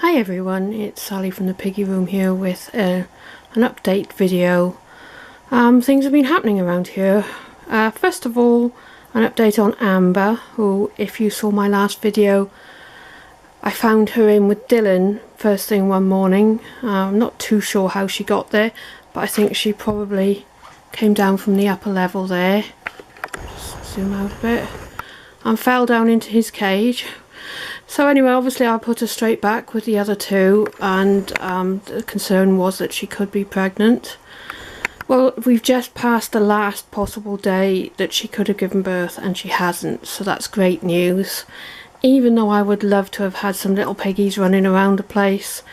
Hi everyone, it's Sally from the Piggy Room here with an update video. Things have been happening around here. First of all, an update on Amber, who, if you saw my last video, I found her in with Dylan first thing one morning. I'm not too sure how she got there, but I think she probably came down from the upper level there. Just zoom out a bit. And fell down into his cage. So anyway, obviously I put her straight back with the other two, and the concern was that she could be pregnant. Well, we've just passed the last possible day that she could have given birth, and she hasn't, so that's great news. Even though I would love to have had some little piggies running around the place,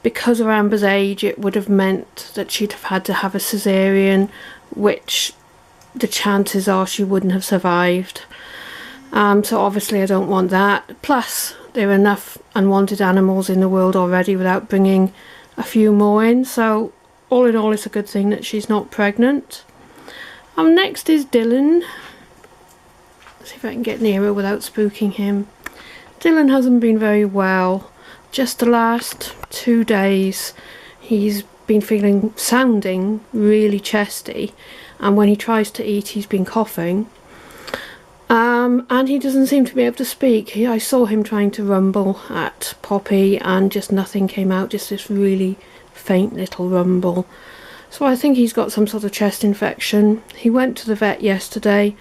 because of Amber's age it would have meant that she'd have had to have a caesarean, which the chances are she wouldn't have survived. So obviously I don't want that. Plus there are enough unwanted animals in the world already without bringing a few more in, so all in all it's a good thing that she's not pregnant. Next is Dylan. Let's see if I can get nearer without spooking him. Dylan hasn't been very well. Just the last 2 days he's been sounding really chesty, and when he tries to eat he's been coughing. And he doesn't seem to be able to speak. I saw him trying to rumble at Poppy and just nothing came out, just this really faint little rumble. So I think he's got some sort of chest infection. He went to the vet yesterday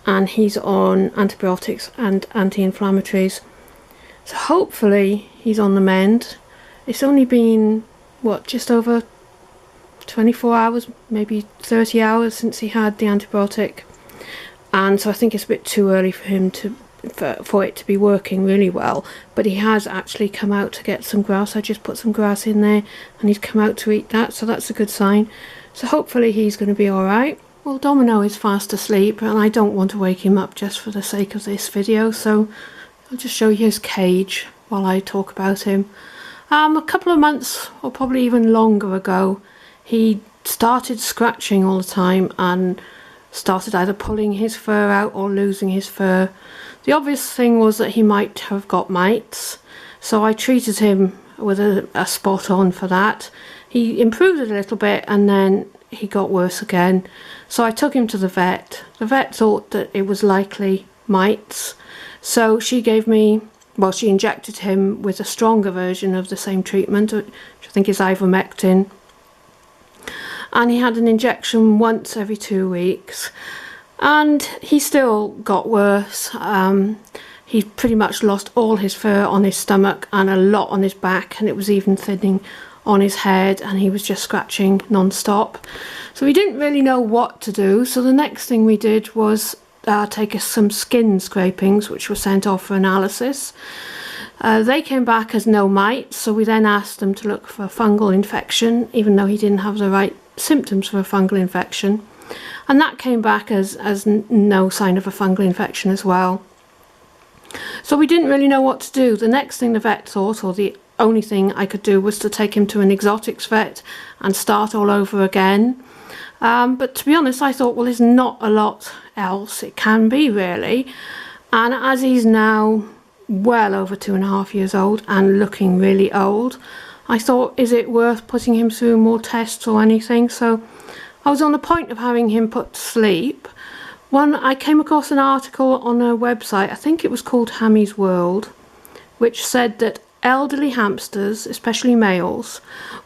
and he's on antibiotics and anti-inflammatories. So hopefully he's on the mend. It's only been, what, just over 24 hours, maybe 30 hours since he had the antibiotic. And so I think it's a bit too early for him for it to be working really well. But he has actually come out to get some grass. I just put some grass in there and he's come out to eat that, so that's a good sign. So hopefully he's going to be alright. Well, Domino is fast asleep and I don't want to wake him up just for the sake of this video, so I'll just show you his cage while I talk about him. A couple of months or probably even longer ago he started scratching all the time and started either pulling his fur out or losing his fur. The obvious thing was that he might have got mites, so I treated him with a spot on for that. He improved a little bit and then he got worse again, so I took him to the vet. The vet thought that it was likely mites, so she injected him with a stronger version of the same treatment, which I think is ivermectin. And he had an injection once every 2 weeks, and he still got worse. He pretty much lost all his fur on his stomach and a lot on his back, and it was even thinning on his head, and he was just scratching non-stop. So we didn't really know what to do, so the next thing we did was take some skin scrapings which were sent off for analysis. They came back as no mites, so we then asked them to look for a fungal infection, even though he didn't have the right symptoms for a fungal infection, and that came back as no sign of a fungal infection as well. So we didn't really know what to do. The next thing the vet thought, or the only thing I could do, was to take him to an exotics vet and start all over again. But to be honest, I thought, well, there's not a lot else it can be really, and as he's now well over 2.5 years old and looking really old, I thought, is it worth putting him through more tests or anything? So I was on the point of having him put to sleep when I came across an article on a website, I think it was called Hammy's World, which said that elderly hamsters, especially males,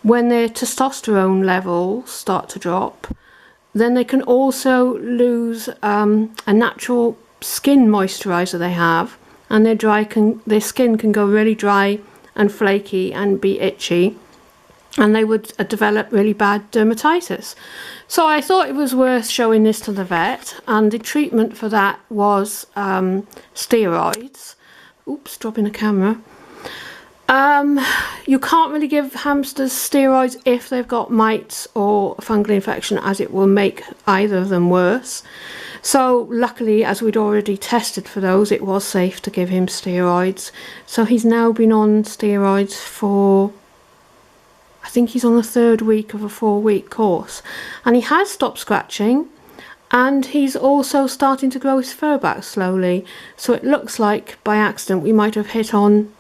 when their testosterone levels start to drop, then they can also lose a natural skin moisturiser they have, and their skin can go really dry and flaky and be itchy, and they would develop really bad dermatitis. So I thought it was worth showing this to the vet, and the treatment for that was steroids. Oops, dropping the camera. You can't really give hamsters steroids if they've got mites or fungal infection, as it will make either of them worse. So luckily, as we'd already tested for those, it was safe to give him steroids. So he's now been on steroids for, I think he's on the 3rd week of a 4-week course, and he has stopped scratching, and he's also starting to grow his fur back slowly. So it looks like by accident we might have hit on,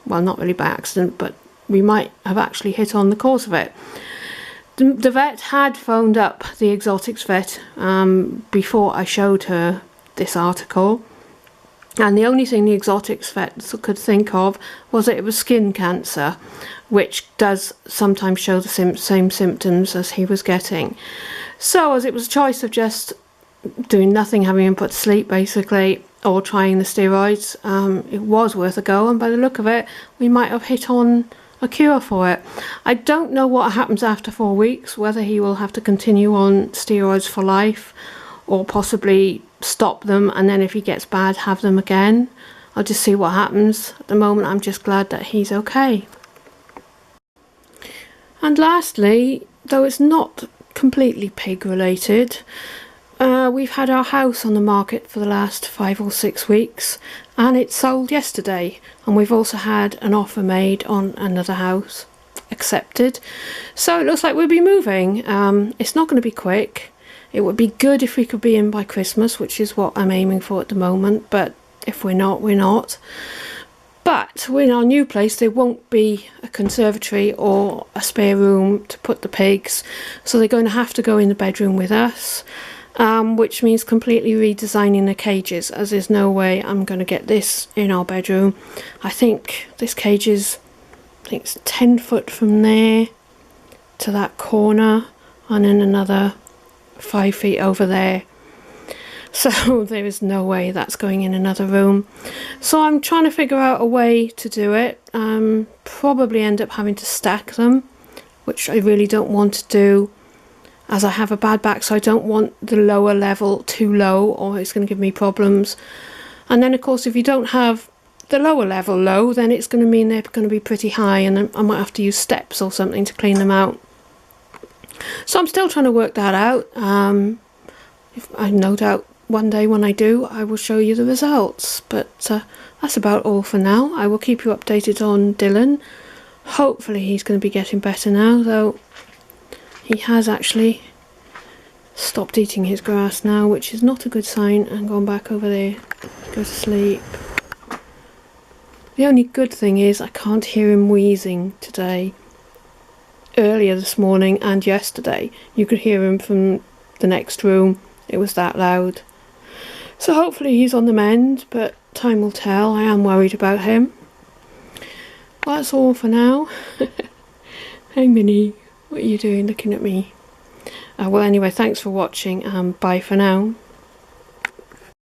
well, not really by accident, but we might have actually hit on the cause of it. The vet had phoned up the exotics vet before I showed her this article, and the only thing the exotics vet could think of was that it was skin cancer, which does sometimes show the same symptoms as he was getting. So as it was a choice of just doing nothing, having him put to sleep basically, or trying the steroids, it was worth a go, and by the look of it we might have hit on a cure for it. I don't know what happens after 4 weeks, whether he will have to continue on steroids for life or possibly stop them, and then if he gets bad have them again. I'll just see what happens. At the moment I'm just glad that he's okay. And lastly, though it's not completely pig related, we've had our house on the market for the last 5 or 6 weeks, and it sold yesterday, and we've also had an offer made on another house accepted, so it looks like we'll be moving. It's not going to be quick. It would be good if we could be in by Christmas, which is what I'm aiming for at the moment, but if we're not, we're not. But in our new place there won't be a conservatory or a spare room to put the pigs, so they're going to have to go in the bedroom with us, which means completely redesigning the cages, as there's no way I'm going to get this in our bedroom. I think this cage is, I think it's 10 foot from there to that corner, and then another 5 feet over there. So there is no way that's going in another room. So I'm trying to figure out a way to do it. Probably end up having to stack them, which I really don't want to do, as I have a bad back, so I don't want the lower level too low or it's going to give me problems. And then of course if you don't have the lower level low, then it's going to mean they're going to be pretty high, and then I might have to use steps or something to clean them out. So I'm still trying to work that out. I no doubt one day when I do, I will show you the results. But that's about all for now. I will keep you updated on Dylan. Hopefully he's going to be getting better now, though he has actually stopped eating his grass now, which is not a good sign, and gone back over there to go to sleep. The only good thing is I can't hear him wheezing today. Earlier this morning and yesterday you could hear him from the next room. It was that loud. So hopefully he's on the mend, but time will tell. I am worried about him. Well, that's all for now. Hey Minnie, what are you doing looking at me? Well anyway, thanks for watching, and bye for now.